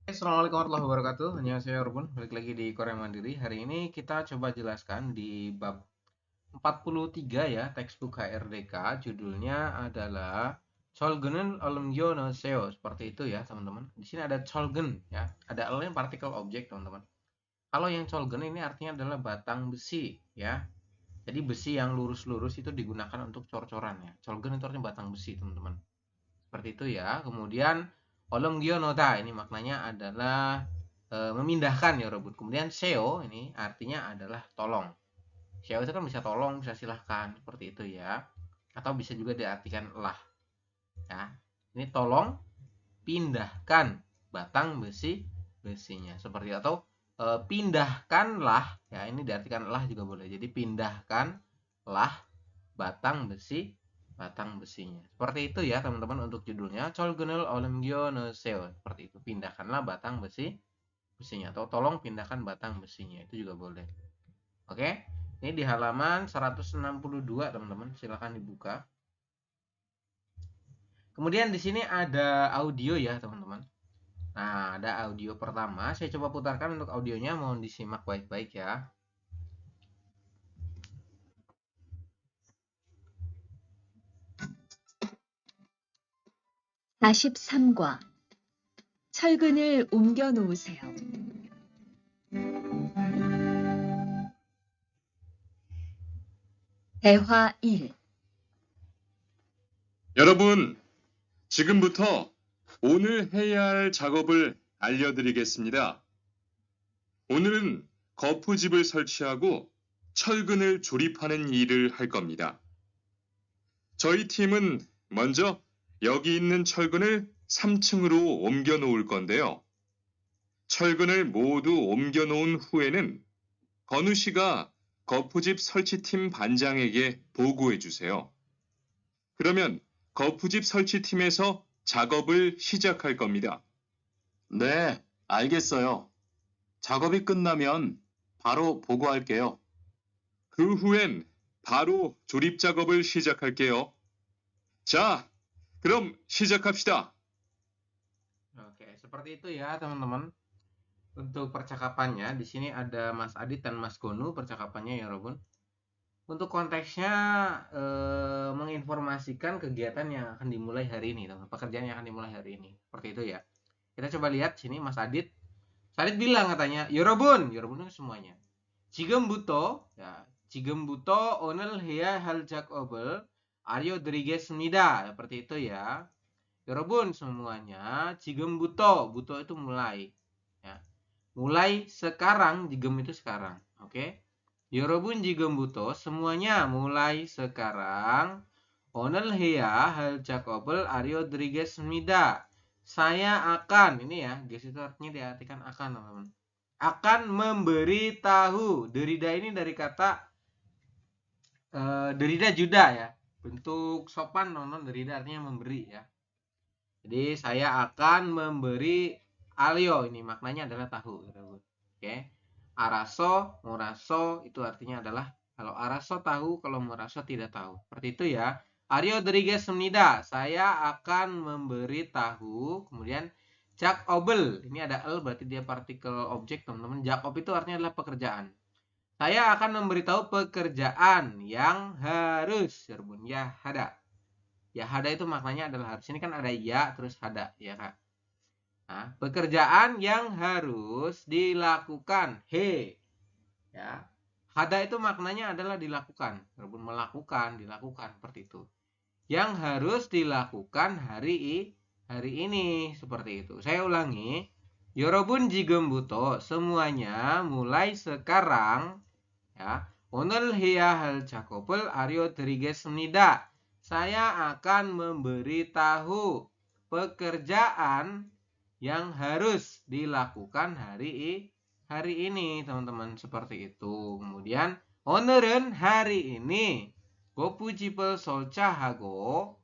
Assalamualaikum warahmatullahi wabarakatuh. Annyeonghaseyo Yorobun. Balik lagi di Korea Mandiri. Hari ini kita coba jelaskan di bab 43 ya, textbook HRDK. Judulnya adalah Cholgen은 얼음교 넣으세요. Seperti itu ya, teman-teman. Di sini ada Cholgen ya. Ada L-nya partikel objek, teman-teman. Kalau yang Cholgen ini artinya adalah batang besi ya. Jadi besi yang lurus-lurus itu digunakan untuk cor-coran ya. Cholgen itu artinya batang besi, teman-teman. Seperti itu ya. Kemudian Olonggyonoda ini maknanya adalah memindahkan ya Robot. Kemudian seo ini artinya adalah tolong. Seo itu kan bisa tolong, bisa silahkan seperti itu ya. Atau bisa juga diartikan lah ya. Ini tolong pindahkan batang besinya seperti atau pindahkanlah ya, ini diartikan lah juga boleh. Jadi pindahkanlah batang besinya. Seperti itu ya teman-teman untuk judulnya. Cholgunul Olemgyonoseo. Seperti itu. Pindahkanlah batang besinya. Atau tolong pindahkan batang besinya. Itu juga boleh. Oke. Ini di halaman 162 teman-teman. Silahkan dibuka. Kemudian di sini ada audio ya teman-teman. Nah, ada audio pertama. Saya coba putarkan untuk audionya. Mohon disimak baik-baik ya. 43과 철근을 옮겨 놓으세요. 대화 1. 여러분, 지금부터 오늘 해야 할 작업을 알려드리겠습니다. 오늘은 거푸집을 설치하고 철근을 조립하는 일을 할 겁니다. 저희 팀은 먼저 여기 있는 철근을 3층으로 옮겨 놓을 건데요. 철근을 모두 옮겨 놓은 후에는 건우 씨가 거푸집 설치팀 반장에게 보고해 주세요. 그러면 거푸집 설치팀에서 작업을 시작할 겁니다. 네, 알겠어요. 작업이 끝나면 바로 보고할게요. 그 후엔 바로 조립 작업을 시작할게요. 자, 그럼 시작합시다. Oke, seperti itu ya teman-teman. Untuk percakapannya di sini ada Mas Adit dan Mas Gonu percakapannya ya Robun. Untuk konteksnya menginformasikan kegiatan yang akan dimulai hari ini, teman. Pekerjaan yang akan dimulai hari ini. Seperti itu ya. Kita coba lihat sini Mas Adit. Mas Adit bilang katanya, Yorobun itu semuanya. 지금부터 ya, 지금부터 오늘 해야 할 작업을 알려드리겠습니다. Seperti itu ya. Yorobun semuanya, 지금부터, buto itu mulai. Ya. Mulai sekarang, 지금 itu sekarang. Oke. 여러분 지금부터 semuanya mulai sekarang 오늘 해야 할 작업을 알려드리겠습니다. Saya akan, ini ya, guys itu artinya diartikan akan, teman-teman. Akan memberitahu. Derida ini dari kata derida juda ya. Bentuk sopan, teman-teman. Derida artinya memberi ya. Jadi saya akan memberi alio, ini maknanya adalah tahu. Oke. Araso, muraso itu artinya adalah kalau araso tahu, kalau muraso tidak tahu. Seperti itu ya. Aryo Rodriguez Semnida, saya akan memberi tahu. Kemudian Jakob, ini ada L berarti dia partikel objek teman-teman. Jakob itu artinya adalah pekerjaan. Saya akan memberitahu pekerjaan yang harus. Ya hada. Ya hada itu maknanya adalah harus. Ini kan ada ya terus hada ya kak. Nah, pekerjaan yang harus dilakukan. Ya. Hada itu maknanya adalah dilakukan. Walaupun melakukan, dilakukan seperti itu. Yang harus dilakukan hari ini seperti itu. Saya ulangi. 여러분 지금부터 semuanya mulai sekarang ya. 오늘 해야 할 작업을 알려드리겠습니다. Saya akan memberitahu pekerjaan yang harus dilakukan hari ini, teman-teman. Seperti itu. Kemudian 오늘은 hari ini 거푸집을 설치하고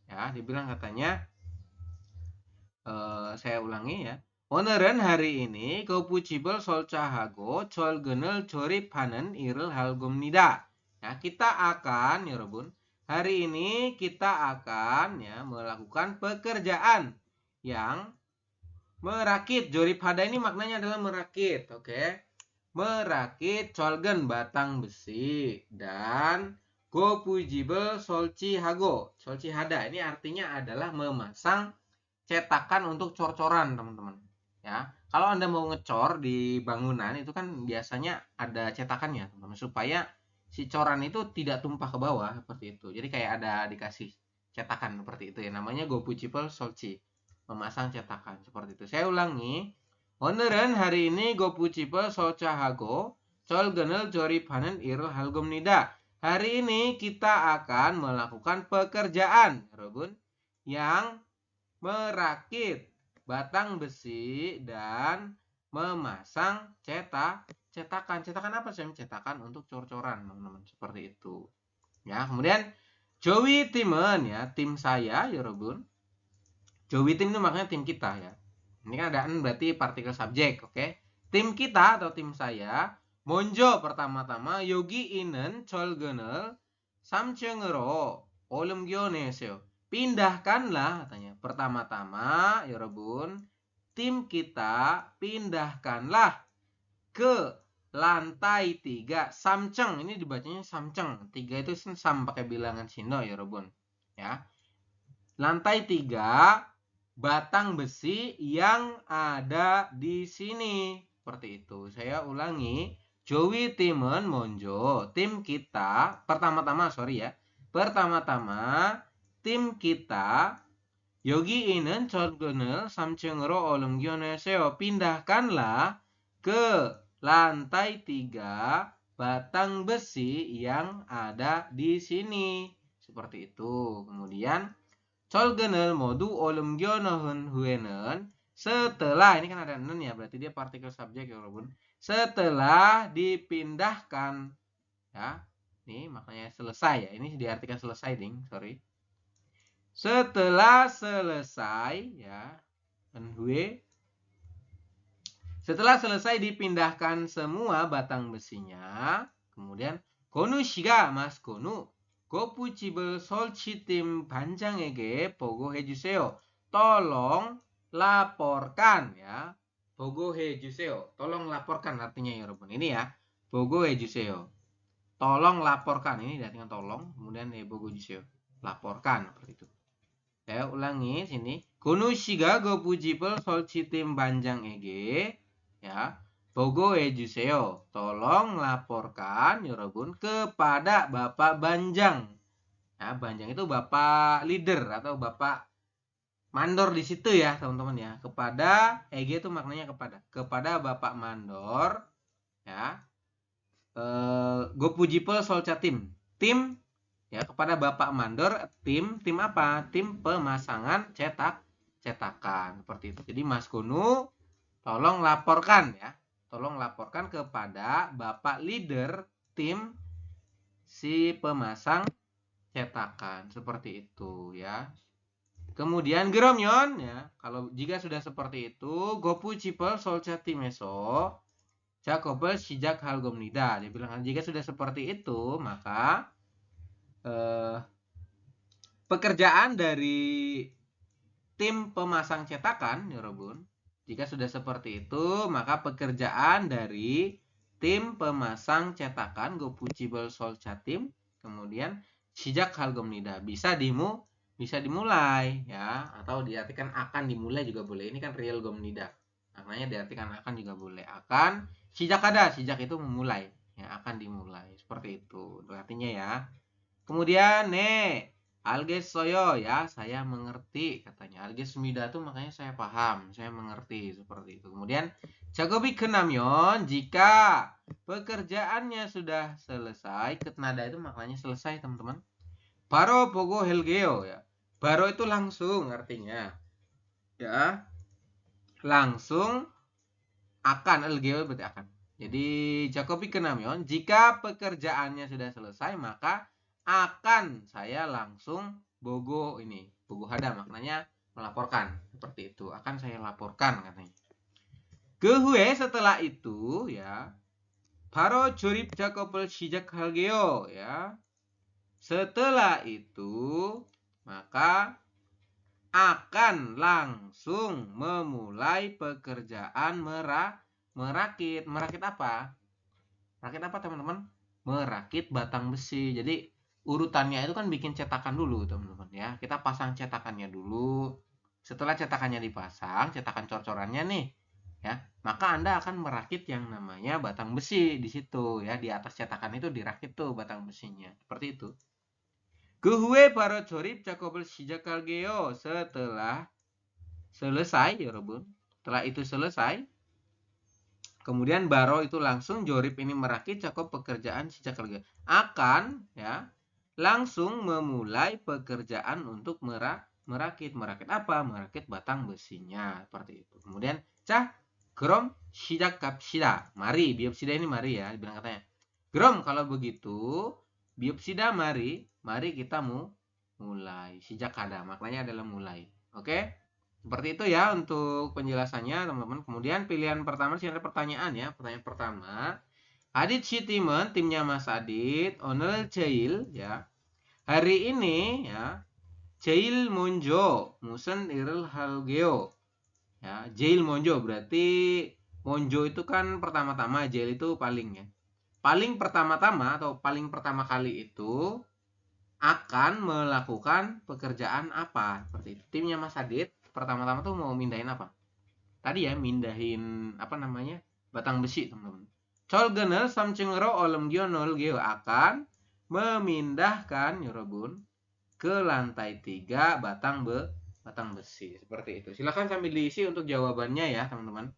ya, dibilang katanya saya ulangi ya. 오늘은 hari ini 거푸집을 설치하고 철근을 조립하는 일을 할 겁니다. Ya, kita akan 여러분, hari ini kita akan ya melakukan pekerjaan yang Merakit, jorip hada ini maknanya adalah merakit, oke. Merakit colgen batang besi dan go pujibel solci hago. Solci hada ini artinya adalah memasang cetakan untuk cor-coran, teman-teman. Ya, kalau Anda mau ngecor di bangunan itu kan biasanya ada cetakannya, teman-teman, supaya si coran itu tidak tumpah ke bawah seperti itu. Jadi kayak ada dikasih cetakan seperti itu ya. Namanya go pujibel solci. Memasang cetakan seperti itu. Saya ulangi. 오늘은 hari ini gopucipe solcahago colgenel joriphanen irul halgomnida. Hari ini kita akan melakukan pekerjaan, 여러분, yang merakit batang besi dan memasang cetakan. Cetakan apa sih? Cetakan untuk cor-coran, teman-teman. Seperti itu. Ya, kemudian Jowi Timen ya, tim saya, 여러분. Jowi tim itu makanya tim kita ya. Ini kan ada n berarti partikel subjek, oke? Tim kita atau tim saya, 먼저 pertama-tama 여기 있는 철근을 3층으로 옮겨내세요. Pindahkanlah katanya. Pertama-tama, 여러분, tim kita pindahkanlah ke lantai 3 3층. Ini dibacanya 3층. 3 itu sam pakai bilangan Sino, 여러분. Ya. Lantai 3 batang besi yang ada di sini. Seperti itu. Saya ulangi. Jowi tim은 먼저. Tim kita. Pertama-tama, sorry ya. Pertama-tama, tim kita. 여기 있는 철근을 3층으로 옮겨내세요. Pindahkanlah ke lantai 3 batang besi yang ada di sini. Seperti itu. Kemudian 철근을 모두 옮겨놓은 후에는 setelah, ini kan ada nen ya, berarti dia partikel subjek ya, 여러분. Setelah dipindahkan ya. Ini maknanya selesai ya. Ini diartikan selesai, ding, sorry. Setelah selesai ya, setelah selesai dipindahkan semua batang besinya, kemudian 건우 씨가 mas 건우 고프집을 설치팀 반장에게 보고해 주세요. Tolong laporkan ya. 보고해 주세요. Tolong laporkan artinya ya, 여러분. Ini ya. 보고해 주세요. Tolong laporkan. Ini artinya tolong. Kemudian 보고해 주세요. Laporkan seperti itu. Saya ulangi sini. 건우 씨가 고프집을 설치팀 반장에게 ya. 보고해 주세요. Tolong laporkan, 여러분, kepada Bapak Banjang. Ya, Banjang itu Bapak leader atau Bapak mandor di situ ya, teman-teman ya. Kepada EG itu maknanya kepada. Kepada Bapak mandor ya. Gopujipel Solcatim. Tim ya, kepada Bapak mandor tim apa? Tim pemasangan cetakan seperti itu. Jadi Mas Kunu tolong laporkan ya. Tolong laporkan kepada Bapak leader tim si pemasang cetakan. Seperti itu ya. Kemudian 그러면 ya, kalau jika sudah seperti itu, 고프집을 설치팀에서 작업을 시작할 겁니다. Dia bilang jika sudah seperti itu, maka pekerjaan dari tim pemasang cetakan, 여러분. Jika sudah seperti itu, maka pekerjaan dari tim pemasang cetakan 고프집을 설치팀 kemudian 시작할 겁니다. Bisa dimulai ya, atau diartikan akan dimulai juga boleh. Ini kan real 겁니다. Maknanya diartikan akan juga boleh. Akan 시작하다, sijak itu memulai ya, akan dimulai. Seperti itu artinya ya. Kemudian 알겠어요 ya, saya mengerti katanya. 알겠습니다 itu maknanya saya paham, saya mengerti seperti itu. Kemudian 작업이 끝나면 jika pekerjaannya sudah selesai, 끝나다 itu maknanya selesai, teman-teman. 바로 보고 할게요 ya. 바로 itu langsung artinya. Ya. Langsung akan, 할게요 berarti akan. Jadi 작업이 끝나면 jika pekerjaannya sudah selesai, maka akan saya langsung bogo hada maknanya melaporkan seperti itu, akan saya laporkan katanya. Kehu에 setelah itu ya, 바로 조립 작업을 시작할게요 ya. Setelah itu maka akan langsung memulai pekerjaan merakit. Merakit apa? Merakit apa teman-teman? Merakit batang besi. Jadi urutannya itu kan bikin cetakan dulu teman-teman ya. Kita pasang cetakannya dulu. Setelah cetakannya dipasang, cetakan cor-corannya nih ya, maka Anda akan merakit yang namanya batang besi di situ ya. Di atas cetakan itu dirakit tuh batang besinya. Seperti itu. 그 후에 바로 조립 작업을 시작할게요. setelah selesai, 여러분. Setelah itu selesai, kemudian baru itu langsung jorib ini merakit cakup pekerjaan sijakal akan ya langsung memulai pekerjaan untuk merakit apa? Merakit batang besinya seperti itu. Kemudian cah krom 시작합시다. Mari, biopsida ini mari ya, dibilang katanya. Krom kalau begitu, biopsida mari kita mulai. Sijakada maknanya adalah mulai. Oke? Seperti itu ya untuk penjelasannya teman-teman. Kemudian pilihan pertama sih ada pertanyaan ya. Pertanyaan pertama. Adit si timnya Mas Adit. Oner Jail ya. Hari ini ya. Jail Monjo. Musen Iril Halgeo. Ya, Jail Monjo berarti Monjo itu kan pertama-tama, Jail itu paling ya. Paling pertama-tama atau paling pertama kali itu akan melakukan pekerjaan apa? Seperti itu. Timnya Mas Adit pertama-tama tuh mau mindahin apa? Tadi ya, mindahin apa namanya? Batang besi, teman-teman. Colgener samcengero olemgyo nolgeo akan memindahkan yorobun ke lantai 3 batang besi. Seperti itu. Silakan sambil diisi untuk jawabannya ya, teman-teman.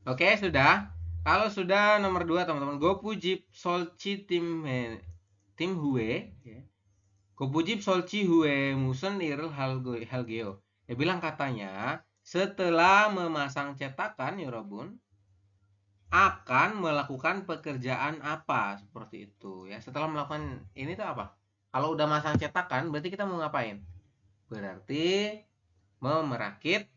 Oke, sudah. Kalau sudah nomor 2 teman-teman, Gopujip solci tim hue ya. Gopujip solci hue musen iril halgeo. Dia bilang katanya setelah memasang cetakan yorobun akan melakukan pekerjaan apa seperti itu ya. Setelah melakukan ini tuh apa? Kalau udah masang cetakan berarti kita mau ngapain? Berarti merakit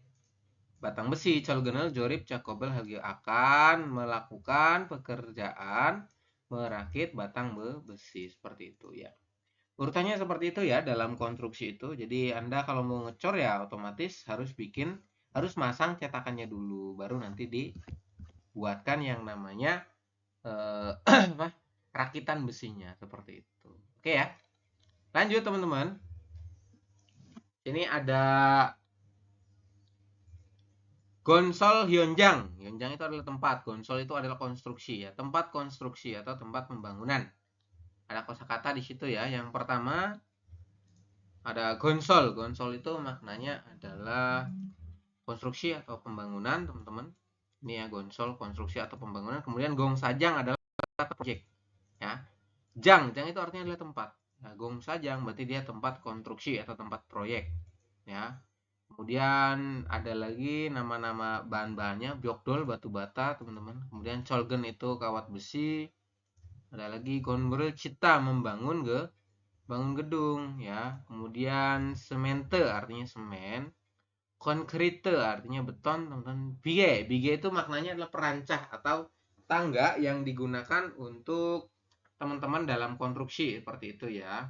batang besi. Colgenel jorib cakobel hagio akan melakukan pekerjaan merakit batang besi seperti itu ya. Urutannya seperti itu ya dalam konstruksi itu. Jadi Anda kalau mau ngecor ya otomatis harus masang cetakannya dulu, baru nanti dibuatkan yang namanya rakitan besinya seperti itu. Oke ya. Lanjut teman-teman. Ini ada Gonsol Hyonjang. Hyonjang itu adalah tempat. Gonsol itu adalah konstruksi ya. Tempat konstruksi atau tempat pembangunan. Ada kosakata di situ ya. Yang pertama ada gonsol. Gonsol itu maknanya adalah konstruksi atau pembangunan, teman-teman. Ini ya gonsol, konstruksi atau pembangunan. Kemudian gong sajang adalah proyek. Ya. Jang itu artinya adalah tempat. Nah, gong sajang berarti dia tempat konstruksi atau tempat proyek. Ya. Kemudian ada lagi nama-nama bahan-bahannya, byokdol batu bata teman-teman. Kemudian colgen itu kawat besi. Ada lagi konbrel cita membangun bangun gedung ya. Kemudian semente artinya semen. Konkrite artinya beton teman-teman. Bige itu maknanya adalah perancah atau tangga yang digunakan untuk teman-teman dalam konstruksi seperti itu ya.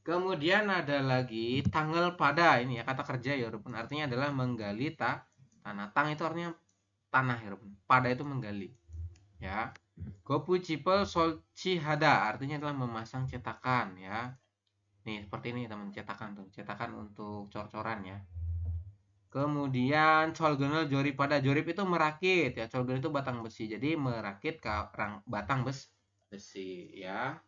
Kemudian ada lagi tanggal pada ini ya kata kerja ya Rupun artinya adalah menggali tanah. Tang itu artinya tanah ya Rupun. Pada itu menggali. Ya. Gopu cipel solci hada artinya adalah memasang cetakan ya. Nih seperti ini teman cetakan tuh, cetakan untuk cor-coran ya. Kemudian colgenel jorip pada jorip itu merakit ya. Colgen itu batang besi. Jadi merakit batang besi ya.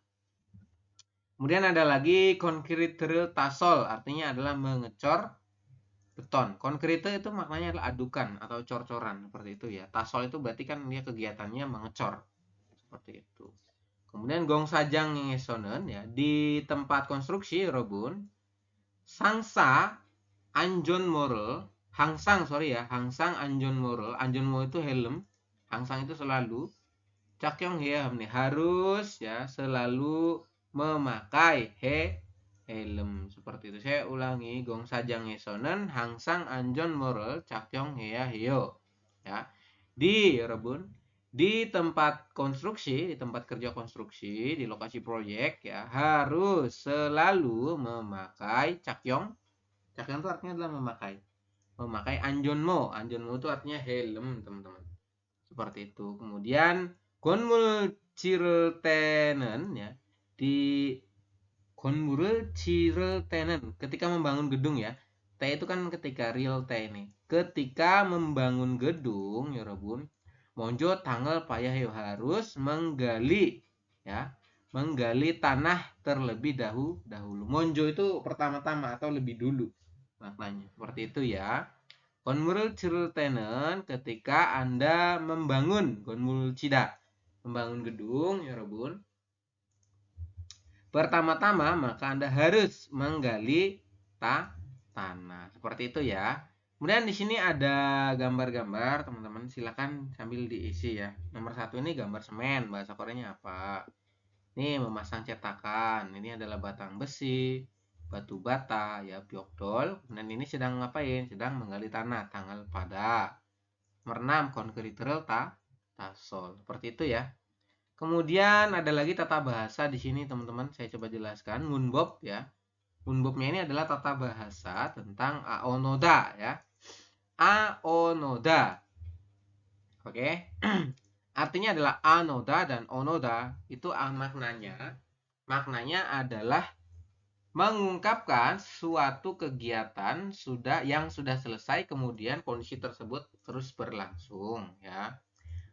Kemudian ada lagi konkriter tasol, artinya adalah mengecor beton. Konkriter itu maknanya adalah adukan atau cor-coran, seperti itu ya. Tasol itu berarti kan dia kegiatannya mengecor, seperti itu. Kemudian gong sajang ngesonen ya, di tempat konstruksi robun, sangsa anjon moral, hangsang anjon moral itu helm, hangsang itu selalu, cakyong hea nih harus ya selalu memakai helm seperti itu. Saya ulangi, gong sajang에서는 항상 안전모를 착용해야 해요. Ya. Yorogun, di tempat konstruksi, di tempat kerja konstruksi, di lokasi proyek ya, harus selalu memakai cakyong. Cakyong itu artinya adalah memakai anjonmo. Anjonmo itu artinya helm, teman-teman. Seperti itu. Kemudian konmul cirtenen ya, di konmul cirtenen ketika membangun gedung ya. T itu kan ketika real T ini. Ketika membangun gedung, Yorobun, monjo tanggal payah harus menggali ya, menggali tanah terlebih dahulu. Monjo itu pertama-tama atau lebih dulu maknanya. Seperti itu ya. Konmul cirtenen ketika Anda membangun konmul cida, membangun gedung, Yorobun. Pertama-tama maka Anda harus menggali tanah. Seperti itu ya. Kemudian di sini ada gambar-gambar, teman-teman. Silakan sambil diisi ya. Nomor 1 ini gambar semen, bahasa Koreanya apa? Ini memasang cetakan. Ini adalah batang besi, batu bata, ya, byokdol. Dan ini sedang ngapain? Sedang menggali tanah, tanggal pada. Nomor 6, konkriterel tasol. Seperti itu ya. Kemudian ada lagi tata bahasa di sini, teman-teman. Saya coba jelaskan. Munbob ya. Munbobnya ini adalah tata bahasa tentang aonoda ya. Aonoda. Oke. Artinya adalah anoda dan onoda itu maknanya adalah mengungkapkan suatu kegiatan yang sudah selesai kemudian kondisi tersebut terus berlangsung ya.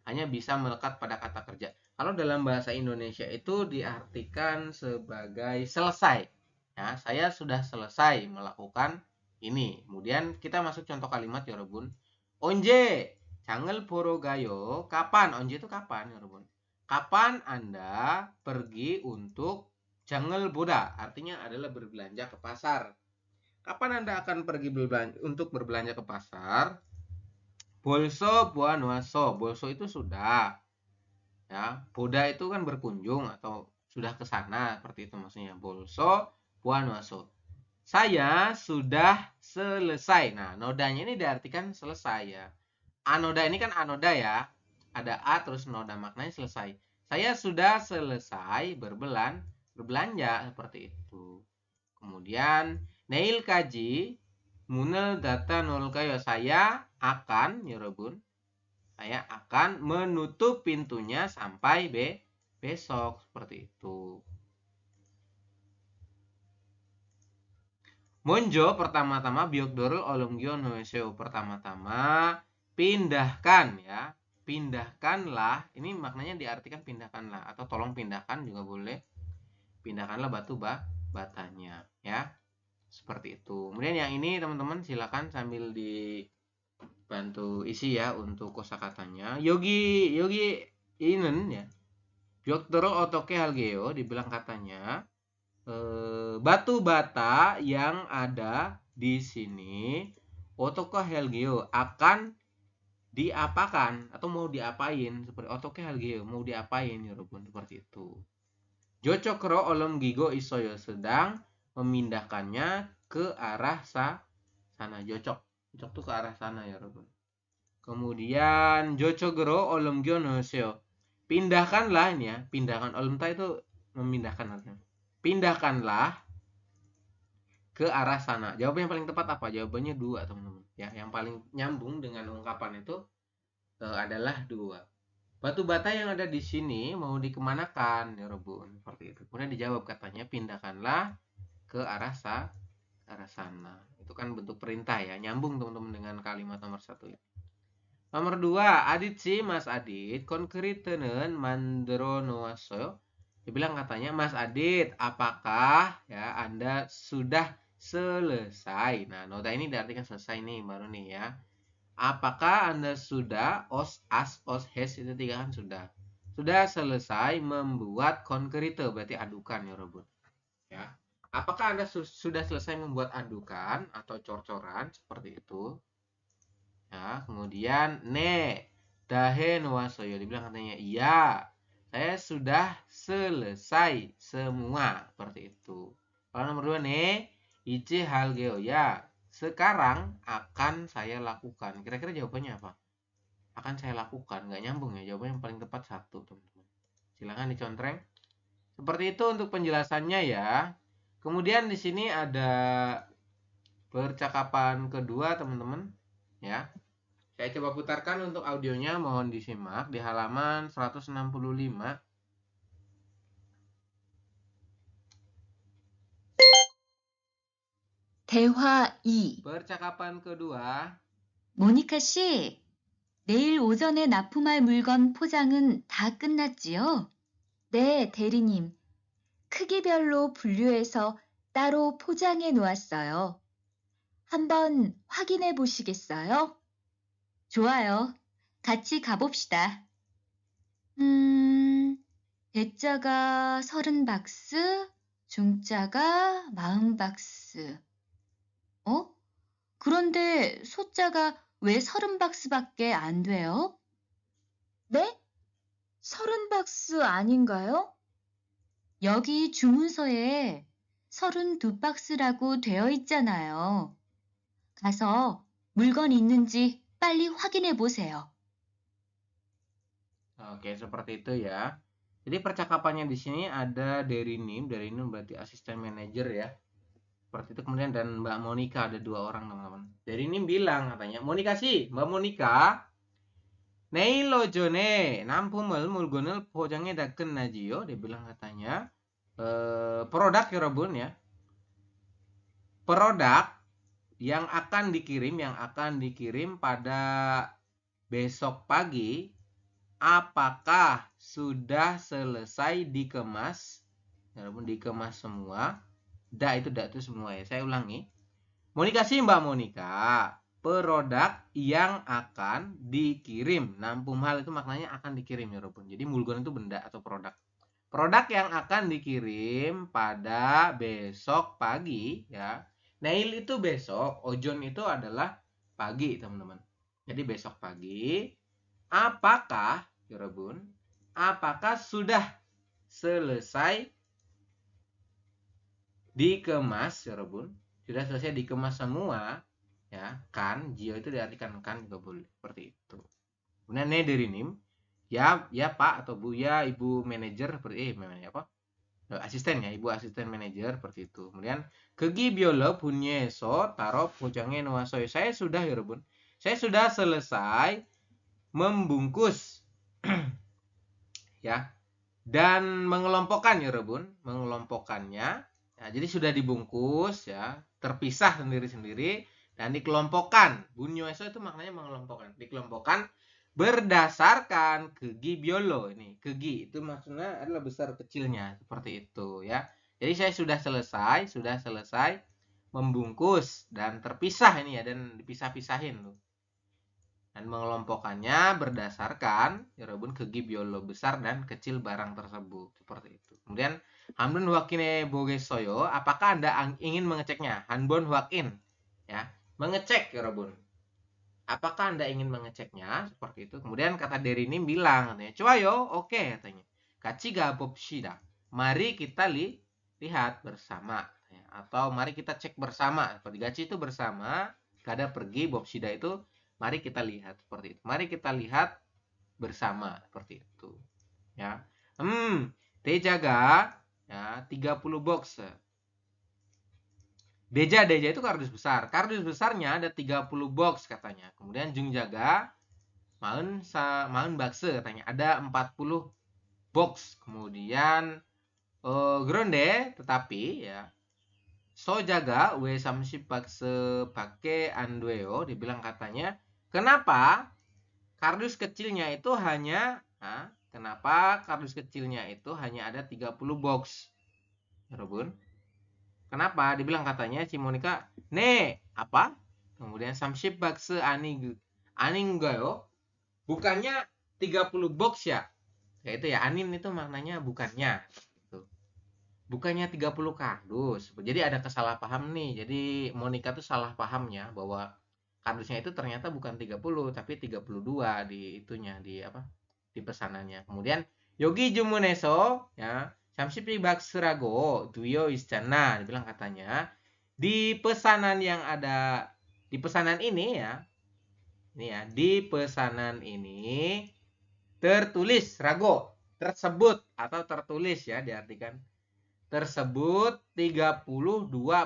Hanya bisa melekat pada kata kerja. Kalau dalam bahasa Indonesia itu diartikan sebagai selesai. Ya, saya sudah selesai melakukan ini. Kemudian kita masuk contoh kalimat ya, Robun. Onje 장을 보러 가요. Kapan? Onje itu kapan, ya, Robun? Kapan Anda pergi untuk 장을 보다? Artinya adalah berbelanja ke pasar. Kapan Anda akan pergi untuk berbelanja ke pasar? Bolso buan waso. Bolso itu sudah. Ya, boda itu kan berkunjung atau sudah ke sana, seperti itu maksudnya. Bolso buan waso. Saya sudah selesai. Nah, nodanya ini diartikan selesai ya. Anoda ini kan anoda ya. Ada a terus noda, maknanya selesai. Saya sudah selesai berbelanja seperti itu. Kemudian Neil kaji munel data nol kayo. Saya akan, Yorobun, saya akan menutup pintunya sampai besok seperti itu. Monjo pertama-tama biokdorul olonggion hoeseo. Pertama-tama pindahkan ya. Pindahkanlah. Ini maknanya diartikan pindahkanlah atau tolong pindahkan juga boleh. Pindahkanlah batu batanya ya. Seperti itu. Kemudian yang ini teman-teman silakan sambil dibantu isi ya untuk kosakatanya. Yogi inen ya. Biokdorul otoke halgeo dibilang katanya batu bata yang ada di sini otoke helgeo akan diapakan atau mau diapain, seperti otoke helgeo mau diapain ya Robun, seperti itu. Jocokro olom gigo isoyo sedang memindahkannya ke arah sana. Jocok tuh ke arah sana ya Robun. Kemudian jocogro olom gyonoseo. Pindahkanlah ini ya, pindahkan olomta itu memindahkan artinya. Pindahkanlah ke arah sana. Jawaban yang paling tepat apa? Jawabannya 2, teman-teman. Ya, yang paling nyambung dengan ungkapan itu adalah 2. Batu bata yang ada di sini mau dikemanakan, ya Robun? Seperti itu. Kemudian dijawab katanya pindahkanlah ke arah sana. Itu kan bentuk perintah ya. Nyambung teman-teman dengan kalimat nomor 1 ya. Nomor 2, Adit sih Mas Adit konkretenen mandro noaso. Dibilang katanya, Mas Adit, apakah ya Anda sudah selesai? Nah, nota ini diartikan selesai nih, baru nih ya. Apakah Anda sudah, os, as, os, has, itu 3 kan sudah. Sudah selesai membuat konkrete, berarti adukan ya Robot. Ya. Apakah Anda sudah selesai membuat adukan atau cor-coran, seperti itu. Ya, kemudian, ne, dahe noasoyo, dibilang katanya, iya. Saya sudah selesai semua. Seperti itu. Kalau nomor 2 nih, ichi halgeo ya. Sekarang akan saya lakukan. Kira-kira jawabannya apa? Akan saya lakukan. Nggak nyambung ya. Jawabannya yang paling tepat 1, teman-teman. Silahkan dicontreng. Seperti itu untuk penjelasannya ya. Kemudian di sini ada percakapan kedua, teman-teman. Ya. Saya coba putarkan untuk audionya, mohon disimak di halaman 165. 대화 2. Percakapan kedua. 모니카 씨, 내일 오전에 납품할 물건 포장은 다 끝났지요? 네, 대리님. 크기별로 분류해서 따로 포장해 놓았어요. 한번 확인해 보시겠어요? 좋아요. 같이 가봅시다. 대자가 30박스, 중자가 40박스. 그런데 소자가 왜 30박스밖에 안 돼요? 네? 30박스 아닌가요? 여기 주문서에 32박스라고 되어 있잖아요. 가서 물건 있는지 빨리 확인해 보세요. Oke, seperti itu ya. Jadi percakapannya di sini ada Derinim berarti asisten manajer ya. Seperti itu. Kemudian dan Mbak Monica, ada 2 orang, teman-teman. Derinim bilang katanya, Monica sih, Mbak Monica, 내일 오전에 물건을 포장해다 끝나지요. Dia bilang katanya, produk ya Robun ya. Produk yang akan dikirim pada besok pagi, apakah sudah selesai dikemas? Ya Robun, dikemas semua. Itu semua ya. Saya ulangi. Monika sih Mbak Monika, produk yang akan dikirim. Nampum hal itu maknanya akan dikirim ya Robun. Jadi mulgon itu benda atau produk. Produk yang akan dikirim pada besok pagi ya. Nail itu besok, ojon itu adalah pagi, teman-teman. Jadi besok pagi, apakah ya Robun? Apakah sudah selesai dikemas ya Robun? Sudah selesai dikemas semua ya, kan Jio itu diartikan kan juga boleh seperti itu. Kemudian Nederinim ya Pak atau Bu ya Ibu manajer seperti apa? Asisten ya, Ibu asisten manajer seperti itu. Kemudian kegi biolo punya taro pojangnya nuasoy. Saya sudah ya Robun. Saya sudah selesai membungkus ya dan mengelompokkan ya Robun, mengelompokkannya. Ya, jadi sudah dibungkus ya, terpisah sendiri-sendiri dan dikelompokkan. Bunyoeso itu maknanya mengelompokkan. Dikelompokkan berdasarkan kegi biolo. Ini kegi itu maksudnya adalah besar kecilnya seperti itu ya. Jadi saya sudah selesai membungkus dan terpisah ini ya, dan dipisah-pisahin tuh. Dan mengelompokkannya berdasarkan ya Robun kegi biolo besar dan kecil barang tersebut seperti itu. Kemudian Hanbon wakine bogesoyo, apakah Anda ingin mengeceknya? Hanbon wakin ya, mengecek ya Robun. Apakah Anda ingin mengeceknya? Seperti itu. Kemudian kata Derinim bilang katanya, "Cuayo, oke," katanya. Kachiga bobshida. Mari kita lihat bersama ya. Atau mari kita cek bersama. Seperti gachi itu bersama, kada pergi, bobshida itu mari kita lihat seperti itu. Mari kita lihat bersama seperti itu. Ya. Tejaga ya 30 box. Deja itu kardus besar. Kardus besarnya ada 30 box katanya. Kemudian Jungjaga maun bakse katanya ada 40 box. Kemudian Gronde tetapi ya Sojaga we samship bakse pake andweo, dibilang katanya, kenapa kardus kecilnya itu hanya kenapa kardus kecilnya itu hanya ada 30 box? Robun. Kenapa? Dibilang katanya si Monica, apa? Kemudian samship bakse aningayo. Bukannya 30 box ya? Yaitu ya anin itu maknanya bukannya. Gitu. Bukannya 30 kardus. Jadi ada kesalahpaham nih. Jadi Monica tuh salah pahamnya bahwa kardusnya itu ternyata bukan 30 tapi 32 di itunya di pesanannya. Kemudian 여기 주문에서 ya 30박스라고 되어 있잖아. Dibilang katanya di pesanan yang ada di pesanan ini ya. Ini ya, di pesanan ini tertulis rago tersebut atau tertulis ya diartikan tersebut 32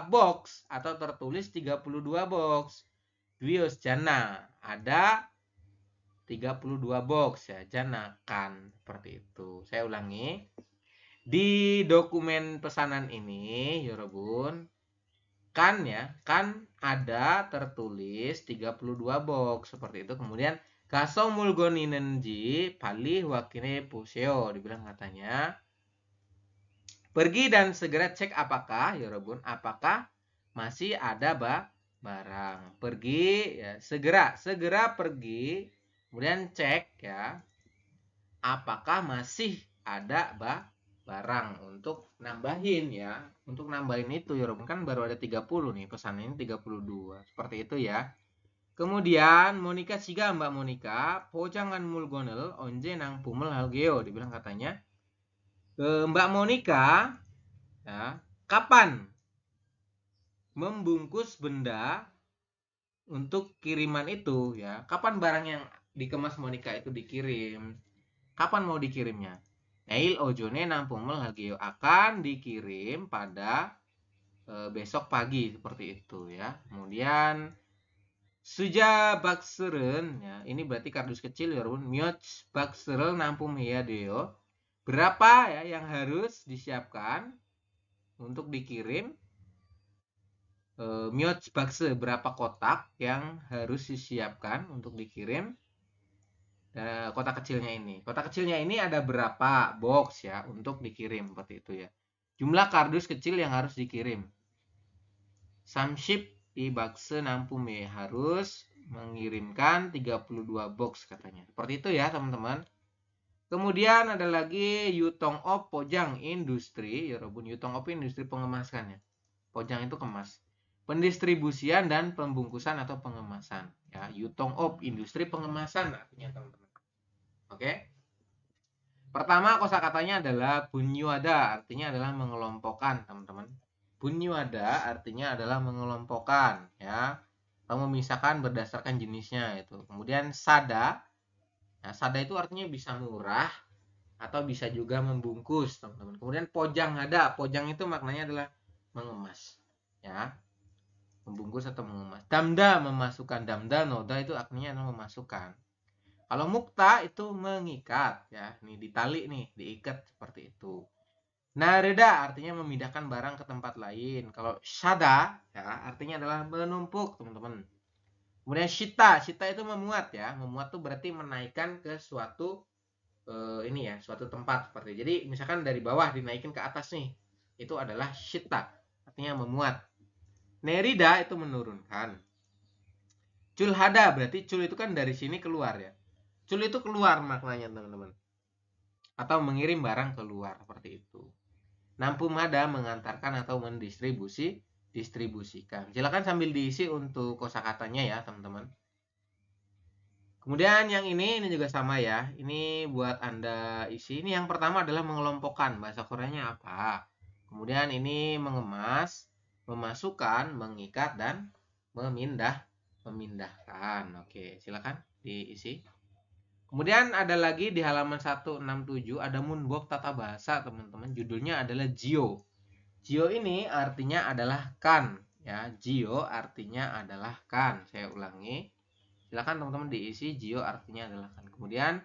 box atau tertulis 32 box. Duios jana ada 32 box ya, jana kan seperti itu. Saya ulangi. Di dokumen pesanan ini, yorobun, kan ya, kan ada tertulis 32 box seperti itu. Kemudian 가서 물건 있는지 빨리 확인해 보세요. Dibilang katanya pergi dan segera cek apakah yorobun, apakah masih ada barang. Pergi ya, segera pergi. Kemudian cek ya apakah masih ada barang untuk nambahin ya. Untuk nambahin itu yorobun kan baru ada 30 nih, pesan ini 32. Seperti itu ya. Kemudian Monica siga Mbak Monica pojangan mulgonel onje nang pumel halgeo. Dibilang katanya Mbak Monica ya, kapan membungkus benda untuk kiriman itu ya, kapan barang yang dikemas Monica itu dikirim, kapan mau dikirimnya. Neil ojone nang pumel halgeo akan dikirim pada besok pagi seperti itu ya. Kemudian suja bakseren ya, ini berarti kardus kecil ya Run. Mioch bakseren nampum ya deo. Berapa ya yang harus disiapkan untuk dikirim? Mioch bakse berapa kotak yang harus disiapkan untuk dikirim? Kotak kecilnya ini. Kotak kecilnya ini ada berapa box ya untuk dikirim seperti itu ya. Jumlah kardus kecil yang harus dikirim. Samship di bakse nampum ya, harus mengirimkan 32 box katanya. Seperti itu ya teman-teman. Kemudian ada lagi yutong op pojang industri. Ya Robun, yutong op industri pengemasan ya. Pojang itu kemas. Pendistribusian dan pembungkusan atau pengemasan. Ya, yutong op industri pengemasan artinya teman-teman. Oke. Pertama kosakatanya adalah bunyuada, artinya adalah mengelompokkan teman-teman. Bunyuada artinya adalah mengelompokkan ya, atau memisahkan berdasarkan jenisnya itu. Kemudian sada, nah sada itu artinya bisa murah atau bisa juga membungkus teman-teman. Kemudian pojang ada, pojang itu maknanya adalah mengemas ya, membungkus atau mengemas. Damda memasukkan, damda noda itu artinya adalah memasukkan. Kalau mukta itu mengikat ya, nih ditali nih, diikat seperti itu. Nareda artinya memindahkan barang ke tempat lain. Kalau shada ya artinya adalah menumpuk teman-teman. Kemudian shita itu memuat ya. Memuat tuh berarti menaikkan ke suatu ini ya, suatu tempat seperti. Jadi misalkan dari bawah dinaikin ke atas nih, itu adalah shita, artinya memuat. Nerida itu menurunkan. Culhada berarti cul itu kan dari sini keluar ya. Cul itu keluar maknanya teman-teman. Atau mengirim barang keluar seperti itu. Nampumada mengantarkan atau distribusikan. Silakan sambil diisi untuk kosakatanya ya teman-teman. Kemudian yang ini juga sama ya. Ini buat Anda isi. Ini yang pertama adalah mengelompokkan. Bahasa Koreanya apa? Kemudian ini mengemas, memasukkan, mengikat, dan memindahkan. Oke, silakan diisi. Kemudian ada lagi di halaman 167 ada Moonbok Tata Bahasa teman-teman. Judulnya adalah Jio. Jio ini artinya adalah kan ya. Jio artinya adalah kan. Saya ulangi. Silakan teman-teman diisi. Jio artinya adalah kan. Kemudian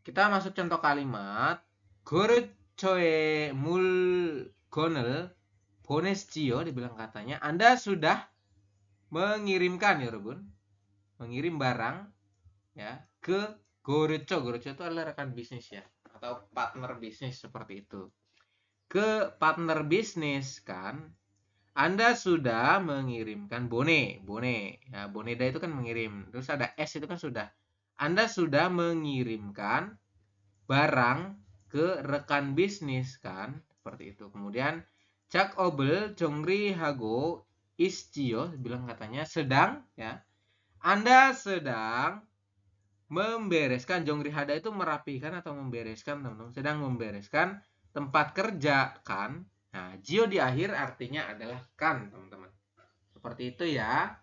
kita masuk contoh kalimat. Gorechoe mulgonel pones Jio, dibilang katanya Anda sudah mengirimkan ya Robun. Mengirim barang ya ke Gorecho itu adalah rekan bisnis ya, atau partner bisnis seperti itu. Ke partner bisnis kan, Anda sudah mengirimkan bone ya, boneda itu kan mengirim. Terus ada S itu kan sudah. Anda sudah mengirimkan barang ke rekan bisnis kan, seperti itu. Kemudian Cak Obel Jongri Hago Isjio bilang katanya sedang ya. Anda sedang membereskan. Jongrihada itu merapikan atau membereskan, teman-teman. Sedang membereskan tempat kerja kan. Nah, jio di akhir artinya adalah kan, teman-teman. Seperti itu ya.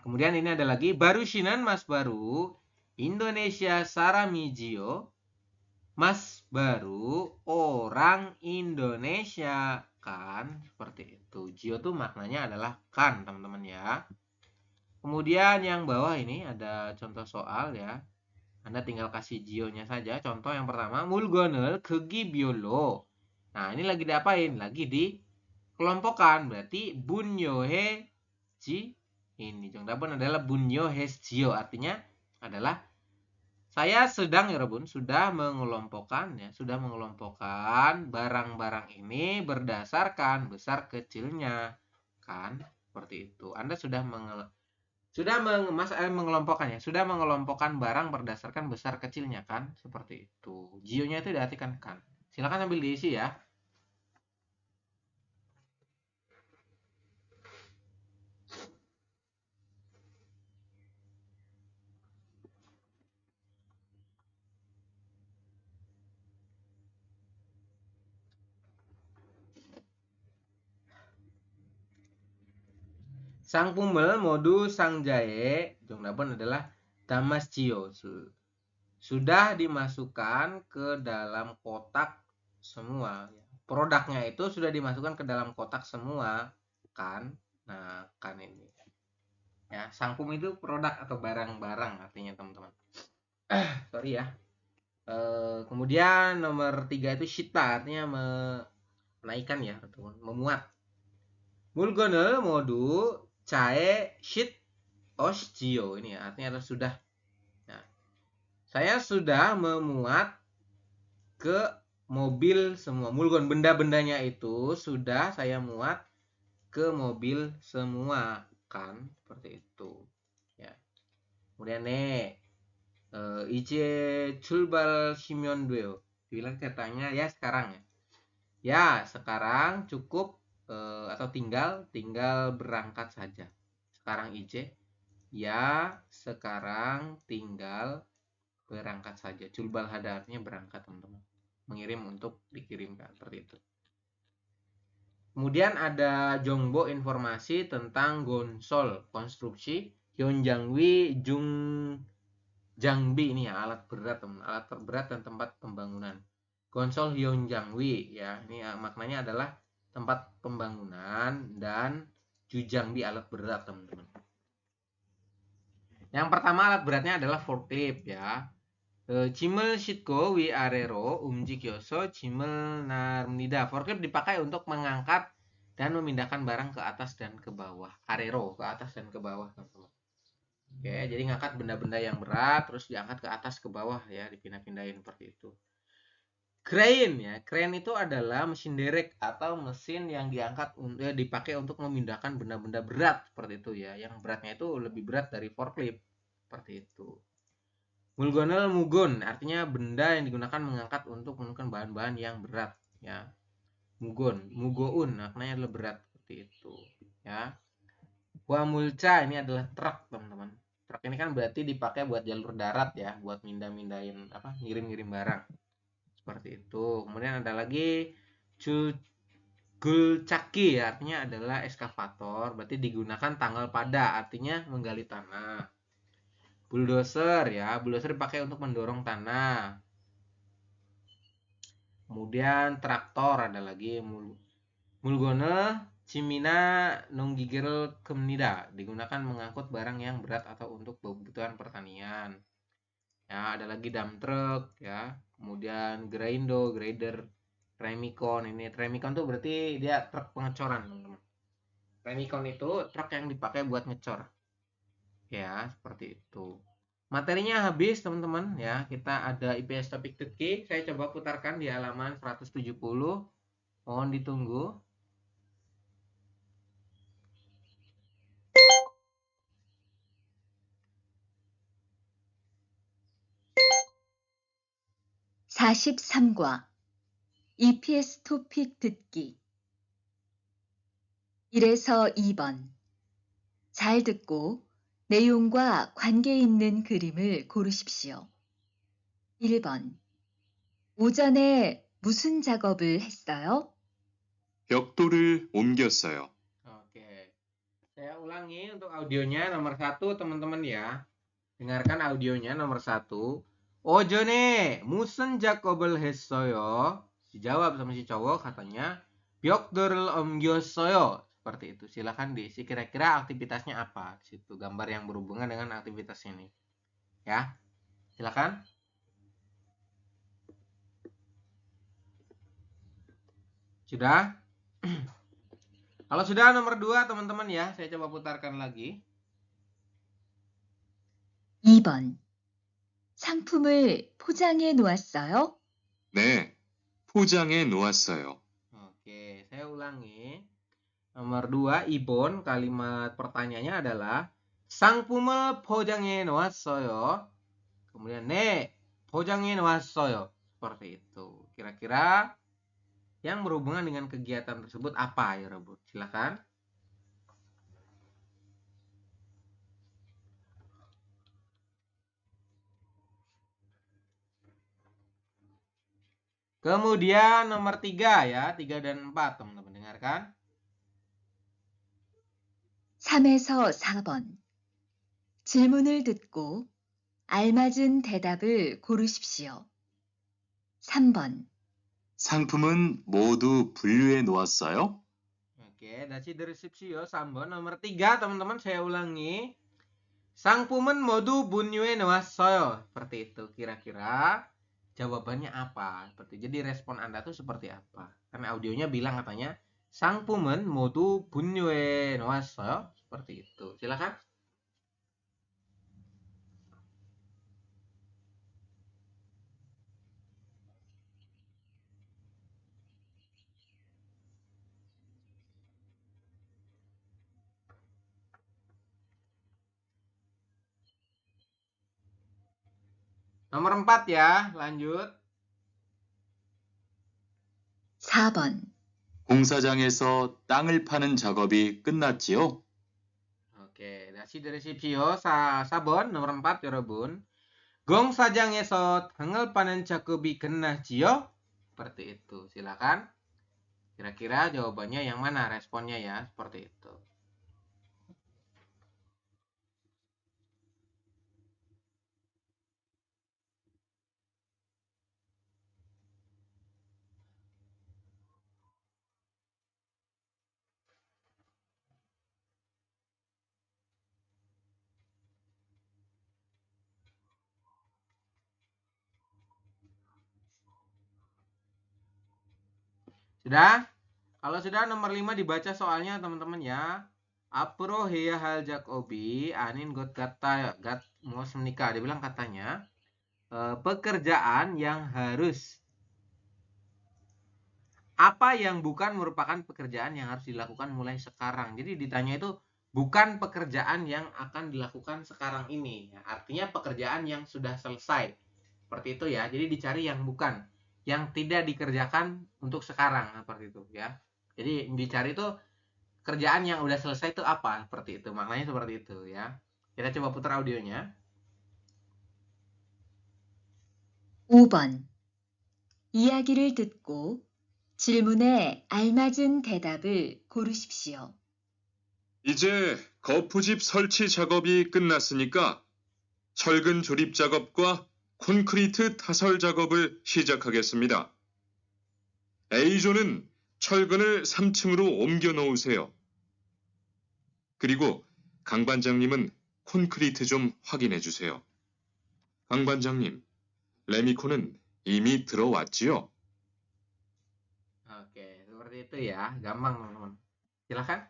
Kemudian ini ada lagi Barushinan Mas baru Indonesia Sarami Jio. Mas baru orang Indonesia kan, seperti itu. Jio tuh maknanya adalah kan, teman-teman ya. Kemudian yang bawah ini ada contoh soal ya. Anda tinggal kasih jionya saja. Contoh yang pertama, mulgonel kegi biolo. Nah, ini lagi diapain? Lagi di kelompokan. Berarti bunyohe ji. Ini Jongdabon adalah bunyohe jio. Artinya adalah saya sedang ya Robun sudah mengelompokkan ya, sudah mengelompokkan barang-barang ini berdasarkan besar kecilnya. Kan? Seperti itu. Anda sudah mengelompokkan ya, sudah mengelompokkan barang berdasarkan besar kecilnya kan, seperti itu. Jio-nya itu diartikan kan. Silakan sambil diisi ya. Sang Pumel modu sang jae Jongnabon adalah Damas Jio. Sudah dimasukkan ke dalam kotak semua. Produknya itu sudah dimasukkan ke dalam kotak semua kan. Nah, kan ini. Ya, sangpum itu produk atau barang-barang artinya teman-teman. Sorry ya. Kemudian nomor 3 itu shita artinya menaikkan ya, teman-teman, memuat. Mulgonel modu cae shit osjio ini ya, artinya adalah sudah. Nah, saya sudah memuat ke mobil semua. Mulgon benda-bendanya itu sudah saya muat ke mobil semua kan, seperti itu ya. Kemudian ice 출발 시면 돼요. Bilang katanya ya sekarang ya. Ya, sekarang cukup atau tinggal berangkat saja. Sekarang ice ya, sekarang tinggal berangkat saja. Culbal hada artinya berangkat, teman-teman. Mengirim untuk dikirimkan, seperti itu. Kemudian ada Jongbo informasi tentang Gonsol konstruksi Hyunjangwi Jung Jangbi ini ya, alat berat, teman, alat berat dan tempat pembangunan. Gonsol Hyunjangwi ya, ini ya, maknanya adalah tempat pembangunan dan Jujangbi alat berat, teman-teman. Yang pertama alat beratnya adalah forklift ya. 짐을 싣고 위아래로 움직여서 짐을 납니다. Forklift dipakai untuk mengangkat dan memindahkan barang ke atas dan ke bawah. Arero, ke atas dan ke bawah, teman-teman. Oke, jadi ngangkat benda-benda yang berat terus diangkat ke atas ke bawah ya, dipindah-pindahin seperti itu. Crane ya, crane itu adalah mesin derek atau mesin yang diangkat dipakai untuk memindahkan benda-benda berat seperti itu ya, yang beratnya itu lebih berat dari forklift seperti itu. Mulgonel mugun artinya benda yang digunakan mengangkat untuk menurunkan bahan-bahan yang berat ya. Mugon, mugoun maknanya adalah berat seperti itu ya. Wamulca ini adalah truk, teman-teman. Truk ini kan berarti dipakai buat jalur darat ya, buat mindahin apa, ngirim-ngirim barang. Seperti itu. Kemudian ada lagi gulcaki ya, artinya adalah eskavator, berarti digunakan tanggal pada artinya menggali tanah. Bulldozer ya, bulldozer dipakai untuk mendorong tanah. Kemudian traktor ada lagi mulgone cimina nonggigil kemnida, digunakan mengangkut barang yang berat atau untuk kebutuhan pertanian. Ya, ada lagi dump truck ya. Kemudian grader, remicon. Ini remicon tuh berarti dia truk pengecoran, teman-teman. Remicon itu truk yang dipakai buat ngecor. Ya, seperti itu. Materinya habis, teman-teman ya. Kita ada IPS topik Turki. Saya coba putarkan di halaman 170. Mohon ditunggu. (43과) EPS 토픽 듣기 1에서 2번 잘 듣고 내용과 관계 있는 그림을 고르십시오. 1번. 오전에 무슨 작업을 했어요? 벽돌을 옮겼어요. Oke. Saya ulangi untuk audionya nomor 1 teman-teman ya. Dengarkan audionya nomor 1. Ojone musen 작업을 했어요. Dijawab sama si cowok katanya 벽돌을 옮겼어요. Seperti itu. Silakan diisi kira-kira aktivitasnya apa. Di situ gambar yang berhubungan dengan aktivitas ini. Ya. Silakan. Sudah? Kalau sudah nomor 2 teman-teman ya, saya coba putarkan lagi. 2번. 상품을 포장해 놓았어요? 네, 포장해 놓았어요. Oke, saya ulangi. Nomor 2, Ibon, kalimat pertanyaannya adalah 상품을 포장해 놓았어요. Kemudian 네, 포장해 놓았어요. Seperti itu. Kira-kira yang berhubungan dengan kegiatan tersebut apa ya, Rebut? Silakan. Kemudian nomor 3 ya, 3 dan 4 teman-teman dengarkan. 3에서 4번. 질문을 듣고 알맞은 대답을 고르십시오. 3번. 상품은 모두 분류해 놓았어요? Oke, daci deskripsio 3번. Nomor 3 teman-teman saya ulangi. 상품은 모두 분류해 놓았어요. Seperti itu. Kira-kira jawabannya apa? Seperti jadi respon Anda tuh seperti apa? Karena audionya bilang katanya 상품은 모두 분류해 놓았어요. Seperti itu. Silakan. Nomor 4 ya, lanjut. 4번. 공사장에서 땅을 파는 작업이 끝났지요? Oke, daci deskripsio 4번 nomor 4 여러분. 공사장에서 땅을 파는 작업이 끝났지요? Seperti itu. Silakan. Kira-kira jawabannya yang mana responnya ya? Seperti itu. Sudah? Kalau sudah nomor 5 dibaca soalnya teman-teman ya. Apro heya hal Jakobi anin got kata gat mos menikah. Dia bilang katanya pekerjaan yang harus apa yang bukan merupakan pekerjaan yang harus dilakukan mulai sekarang. Jadi ditanya itu bukan pekerjaan yang akan dilakukan sekarang ini. Ya, artinya pekerjaan yang sudah selesai. Seperti itu ya. Jadi dicari yang bukan, yang tidak dikerjakan untuk sekarang seperti itu ya. Jadi dicari itu kerjaan yang udah selesai itu apa? Seperti itu. Maknanya seperti itu ya. Kita coba putar audionya. 5번. 이야기를 듣고 질문에 알맞은 대답을 고르십시오. 이제 거푸집 설치 작업이 끝났으니까 철근 조립 작업과 콘크리트 타설 작업을 시작하겠습니다. A조는 철근을 3층으로 옮겨 놓으세요. 그리고 강 반장님은 콘크리트 좀 확인해 주세요. 강 반장님, 레미콘은 이미 들어왔지요? Oke, seperti itu ya. Gampang teman-teman. Silahkan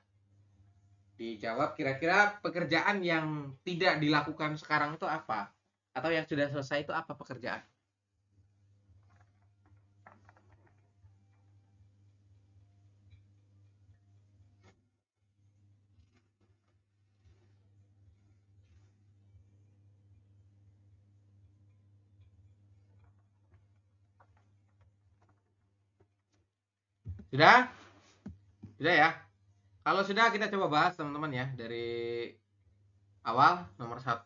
dijawab kira-kira pekerjaan yang tidak dilakukan sekarang itu apa? Atau yang sudah selesai itu apa pekerjaan? Sudah? Sudah ya? Kalau sudah kita coba bahas teman-teman ya dari awal nomor 1.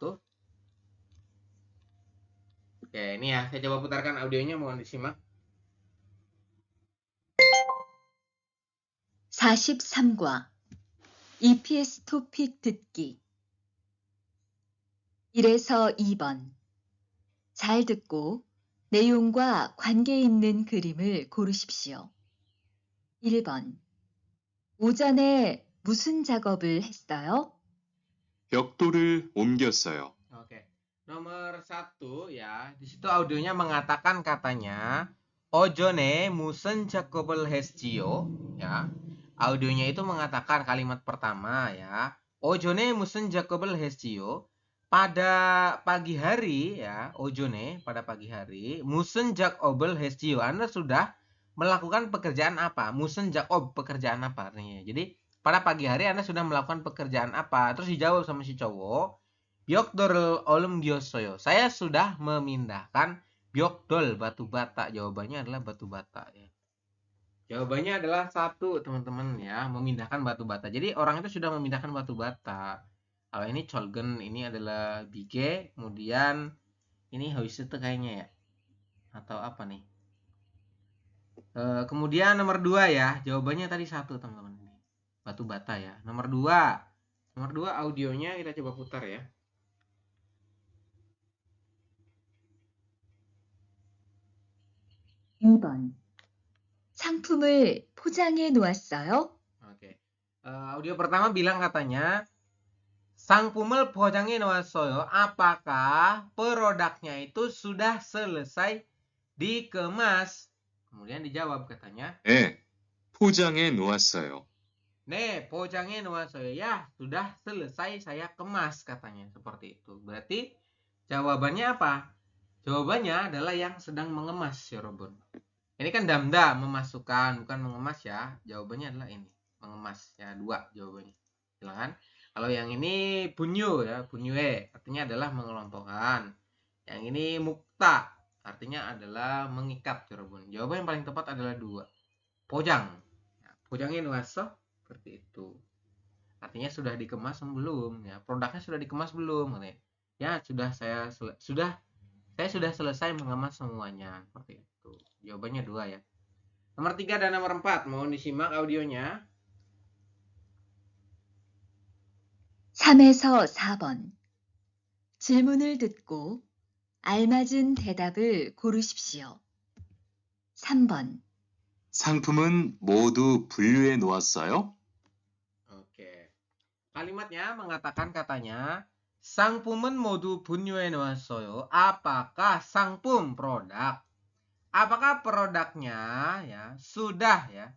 Oke, ini ya, saya coba putarkan audionya, mohon disimak. 43과 EPS 토픽 듣기 1에서 2번 잘 듣고 내용과 관계 있는 그림을 고르십시오. 1번 오전에 무슨 작업을 했어요? 벽돌을 옮겼어요. Oke. Nomor 1 ya, di situ audionya mengatakan katanya Ojone musen jakobel hesjio ya. Audionya itu mengatakan kalimat pertama ya. Ojone musen jakobel hesjio. Pada pagi hari ya, ojone pada pagi hari, musen jakobel hesjio. Anda sudah melakukan pekerjaan apa? Musen jakob pekerjaan apa artinya. Jadi pada pagi hari Anda sudah melakukan pekerjaan apa? Terus dijawab sama si cowok, Byokdol olum gyosoyo. Saya sudah memindahkan byokdol batu bata. Jawabannya adalah batu bata ya. Jawabannya adalah 1, teman-teman ya, memindahkan batu bata. Jadi orang itu sudah memindahkan batu bata. Kalau ini cholgen, ini adalah bige, kemudian ini hoisete kayaknya ya. Atau apa nih? Kemudian nomor 2 ya. Jawabannya tadi 1, teman-teman. Batu bata ya. Nomor 2. Nomor 2 audionya kita coba putar ya. 2번 상품을 포장해 놓았어요? Oke. Audio pertama bilang katanya Sangpumel pojangnya nawasoyo. Apakah produknya itu sudah selesai dikemas? Kemudian dijawab katanya, 네, 포장해 놓았어요. "Ne, pojangnya nawasoyo." Ya, sudah selesai saya kemas katanya. Seperti itu. Berarti jawabannya apa? Jawabannya adalah yang sedang mengemas, ya Robon. Ini kan damda, memasukkan, bukan mengemas ya. Jawabannya adalah ini, mengemas. Ya, 2 jawabannya. Silakan. Kalau yang ini bunyu ya, bunyue artinya adalah mengelompokkan. Yang ini mukta artinya adalah mengikat, ya Robon. Jawaban yang paling tepat adalah 2. Pojang. Ya, pojangnya nuaso seperti itu. Artinya sudah dikemas belum ya? Produknya sudah dikemas belum? Ya, saya sudah selesai mengemas semuanya. Seperti itu. Jawabannya 2 ya. Nomor 3 dan nomor 4. Mohon disimak audionya. 3에서 4번 질문을 듣고 알맞은 대답을 고르십시오. 3번 상품은 모두 분류해 놓았어요? Oke. Kalimatnya mengatakan katanya Sangpum은 모두 분류해 놓았어요. Apakah sangpum produk? Apakah produknya ya sudah ya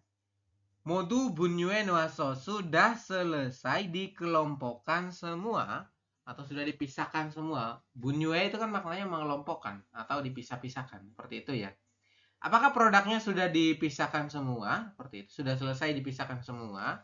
modu bunyue nuaso sudah selesai dikelompokkan semua atau sudah dipisahkan semua? Bunyue itu kan maknanya mengelompokkan atau dipisah-pisahkan seperti itu ya. Apakah produknya sudah dipisahkan semua? Seperti itu. Sudah selesai dipisahkan semua.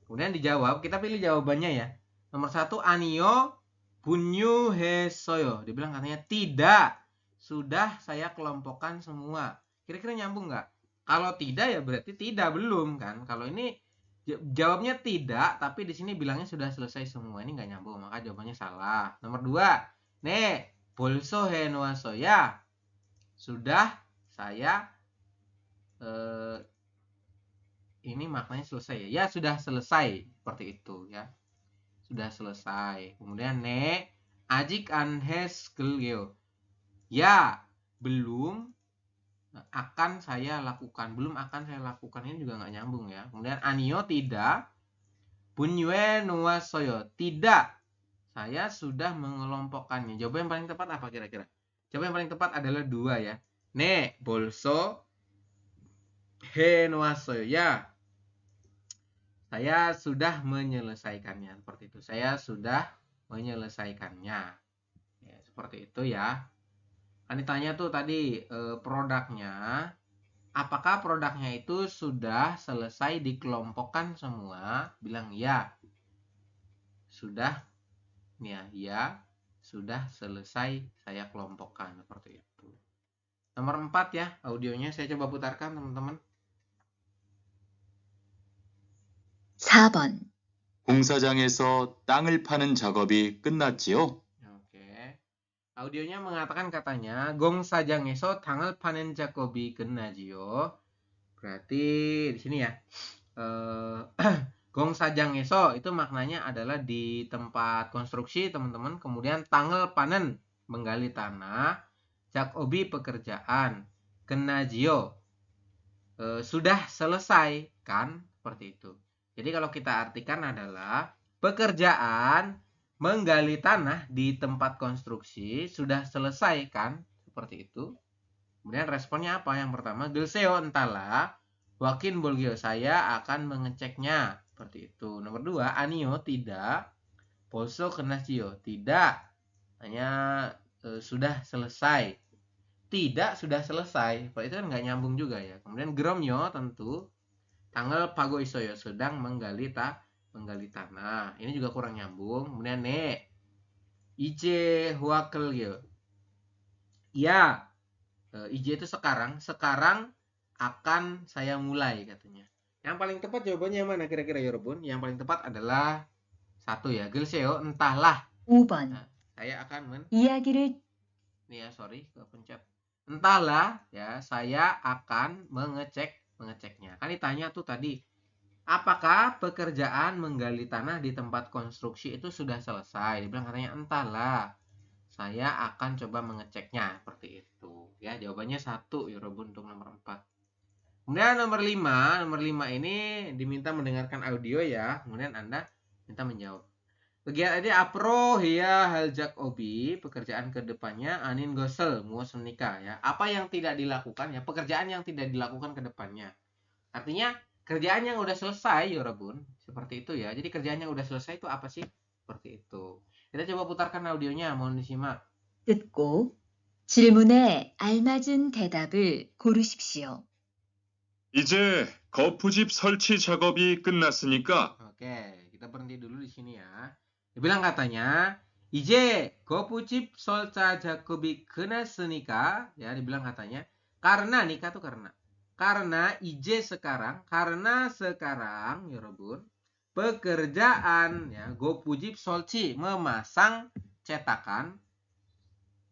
Kemudian dijawab, kita pilih jawabannya ya. Nomor 1 anio bunyu hesoyo. Dibilang katanya tidak. Sudah saya kelompokkan semua. Kira-kira nyambung nggak? Kalau tidak ya berarti tidak, belum kan? Kalau ini jawabnya tidak, tapi di sini bilangnya sudah selesai semua. Ini nggak nyambung, maka jawabannya salah. Nomor 2, ne bolso he noaso ya. Sudah saya ini maknanya selesai ya. Ya sudah selesai seperti itu ya. Sudah selesai. Kemudian ne ajik anhes gelgeo. Ya, belum akan saya lakukan. Belum akan saya lakukan, ini juga nggak nyambung ya. Kemudian anio tidak. Bunyue nuasoyo. Tidak. Saya sudah mengelompokkannya. Jawaban yang paling tepat apa kira-kira? Jawaban yang paling tepat adalah 2 ya. Ne bolso he nuasoyo. Ya. Saya sudah menyelesaikannya. Seperti itu. Saya sudah menyelesaikannya. Ya, seperti itu ya. Kan ditanya tuh tadi produknya, apakah produknya itu sudah selesai dikelompokkan semua? Bilang ya. Sudah ya, sudah selesai saya kelompokkan seperti itu. Nomor 4 ya, audionya saya coba putarkan teman-teman. 4번 공사장에서 땅을 파는 작업이 끝났지요? Oke. Audionya mengatakan katanya gong sajang에서 당을 파는 작업이 끝나지요. Berarti di sini ya. Gong sajang에서 itu maknanya adalah di tempat konstruksi, teman-teman. Kemudian tanggal panen menggali tanah, jakobi pekerjaan, kenajio sudah selesai kan, seperti itu. Jadi kalau kita artikan adalah pekerjaan menggali tanah di tempat konstruksi sudah selesai kan, seperti itu. Kemudian responnya apa? Yang pertama, Gelseo entahlah, Wakin Bolgio saya akan mengeceknya, seperti itu. Nomor 2, Anio tidak, Polso Kenasio tidak, hanya sudah selesai. Tidak sudah selesai, itu kan nggak nyambung juga ya. Kemudian Gromyo tentu tanggal Pago Isoyo sedang menggali tanah. Ini juga kurang nyambung. Kemudian Ije Huakel ya, Ije itu sekarang akan saya mulai katanya. Yang paling tepat jawabannya mana kira-kira ya Robun? Yang paling tepat adalah 1 ya, Gelseo entahlah. 5번. Nah, saya akan 이야기를 nih ya, sorry kepencet. Entahlah ya, saya akan mengeceknya. Kan ditanya tuh tadi, apakah pekerjaan menggali tanah di tempat konstruksi itu sudah selesai? Dibilang katanya entahlah, saya akan coba mengeceknya, seperti itu. Ya, jawabannya 1 ya Robun untuk nomor 4. Kemudian nomor 5 ini diminta mendengarkan audio ya. Kemudian Anda minta menjawab. Kegiatan ini apro ya haljak obi, pekerjaan kedepannya anin gosel muos menikah ya. Apa yang tidak dilakukan ya, pekerjaan yang tidak dilakukan kedepannya. Artinya kerjaan yang udah selesai ya Rabun, seperti itu ya. Jadi kerjaan yang udah selesai itu apa sih? Seperti itu. Kita coba putarkan audionya, mohon disimak. 듣고 질문에 알맞은 대답을 고르십시오. 이제 거푸집 설치 작업이 끝났으니까 Oke, kita berhenti dulu di sini ya. Dibilang katanya, 이제 거푸집 설치 작업이 끝났으니까 ya, dibilang katanya karena nikah tuh karena 이제 sekarang, karena sekarang 여러분 pekerjaan ya 거푸집 설치 memasang cetakan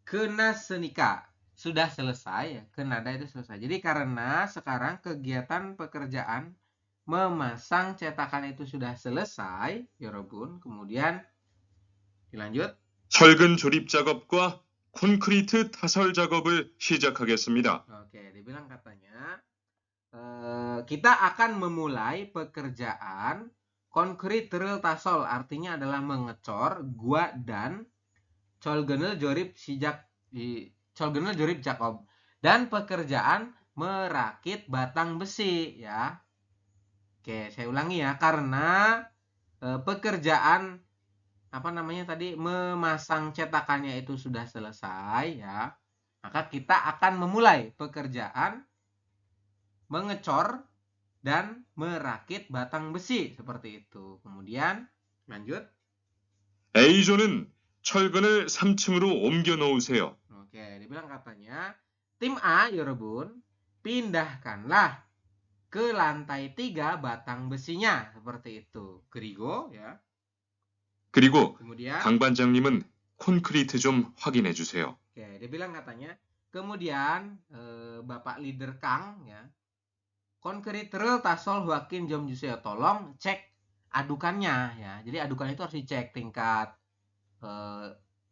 끝났으니까 sudah selesai ya, kenada itu selesai. Jadi karena sekarang kegiatan pekerjaan memasang cetakan itu sudah selesai, 여러분. Kemudian dilanjut. 철근 조립 작업과 콘크리트 타설 작업을 시작하겠습니다. Oke, dibilang katanya kita akan memulai pekerjaan konkrit teril tasol, artinya adalah mengecor, gua dan colgenel jorip Colgenel jorip Jakob, dan pekerjaan merakit batang besi ya. Oke, saya ulangi ya, karena pekerjaan memasang cetakannya itu sudah selesai ya, maka kita akan memulai pekerjaan mengecor dan merakit batang besi, seperti itu. Kemudian lanjut. A조는 철근을 3층으로 옮겨 놓으세요. Oke, dibilang katanya tim A, 여러분, pindahkanlah ke lantai 3 batang besinya, seperti itu. 그리고 ya. 그리고 Kemudian 강 반장님은 콘크리트 좀 확인해 주세요. Oke, dia bilang katanya, kemudian Bapak leader Kang ya, konkritrel tasol huakin jom juseo, tolong cek adukannya ya. Jadi adukan itu harus dicek tingkat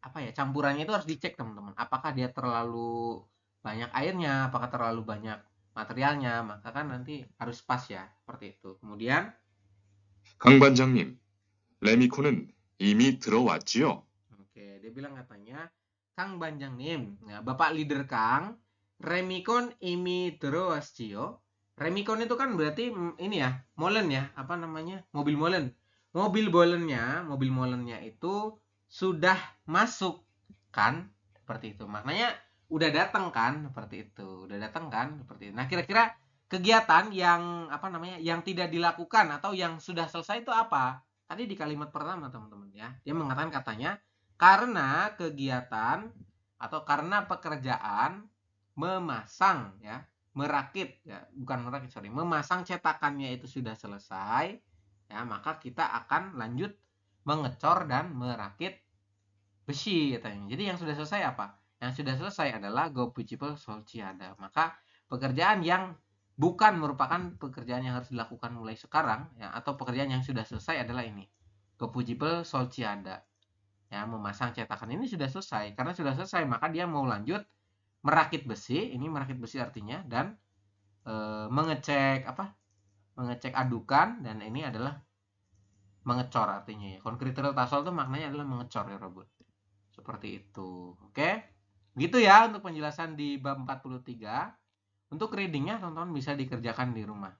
campurannya itu harus dicek teman-teman. Apakah dia terlalu banyak airnya, apakah terlalu banyak materialnya, maka kan nanti harus pas ya, seperti itu. Kemudian 강 반장님, 레미콘은 이미 들어왔지요? Oke, dia bilang katanya, Kang Banjangnim, ya, Bapak leader Kang, Remikon imi terowascio. Remikon itu kan berarti ini ya, molen ya, mobil molen. Mobil molennya itu sudah masuk kan, seperti itu. Maknanya udah datang kan, seperti itu. Nah, kira-kira kegiatan yang yang tidak dilakukan atau yang sudah selesai itu apa? Tadi di kalimat pertama teman-teman ya, dia mengatakan katanya karena kegiatan atau karena pekerjaan memasang ya, memasang cetakannya itu sudah selesai, ya, maka kita akan lanjut mengecor dan merakit besi katanya. Jadi yang sudah selesai apa? Yang sudah selesai adalah Gopujipel Solciada. Maka pekerjaan yang bukan merupakan pekerjaan yang harus dilakukan mulai sekarang ya, atau pekerjaan yang sudah selesai adalah ini. Gopujipel Solciada. Ya, memasang cetakan ini sudah selesai. Karena sudah selesai, maka dia mau lanjut merakit besi. Ini merakit besi artinya, dan mengecek apa? Mengecek adukan, dan ini adalah mengecor artinya ya. Konkriter tasol itu maknanya adalah mengecor ya, Robot. Seperti itu. Oke. Gitu ya untuk penjelasan di bab 43. Untuk readingnya teman-teman bisa dikerjakan di rumah.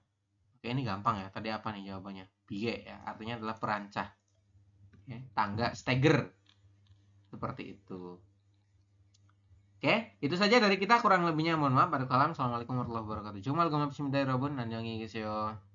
Oke, ini gampang ya. Tadi apa nih jawabannya? Pie ya. Artinya adalah perancah. Oke, tangga, stagger. Seperti itu. Oke, itu saja dari kita, kurang lebihnya mohon maaf. Assalamualaikum warahmatullahi wabarakatuh. Bismillahirrahmanirrahim.